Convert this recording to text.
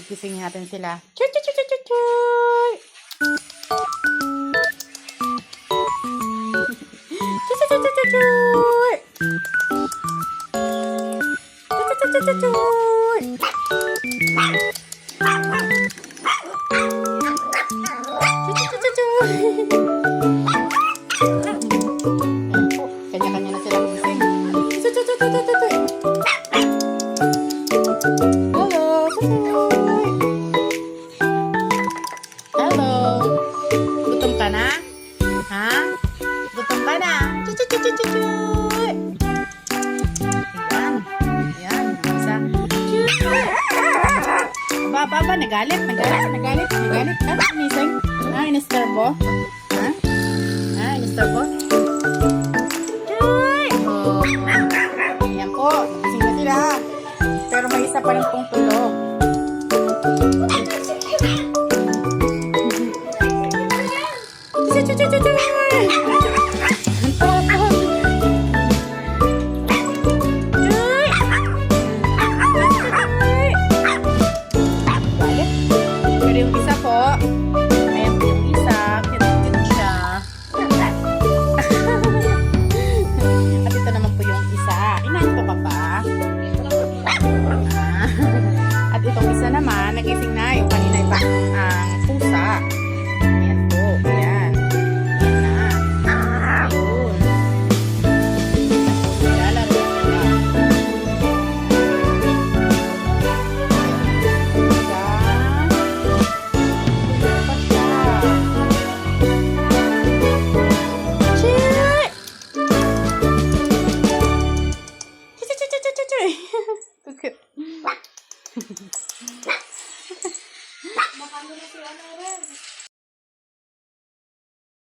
Gisingin natin sila. Chuy, chuy, chuy, chuy, chuy, chuy. Chuy, chuy, chuy, chuy, chuy, chuy. Chuy, chuy, chuy, chuy, chuy. Chuy, chuy, chuy, chuy. Kanya-kanya na silang gising. Chuy, chuy, chuy, chuy, chuy, chuy. Gutom ka na? Ha? Gutom ka na? Chuy! Ayan. Ayan. Isa. Chuy! Aba. Nagalit. Ha? Nising? Ha? Inisturbo? Ha? Ha? Inisturbo? Chuy! Oh. Ayan po. Nagising na sila. Pero may isa pa rin pong tulog.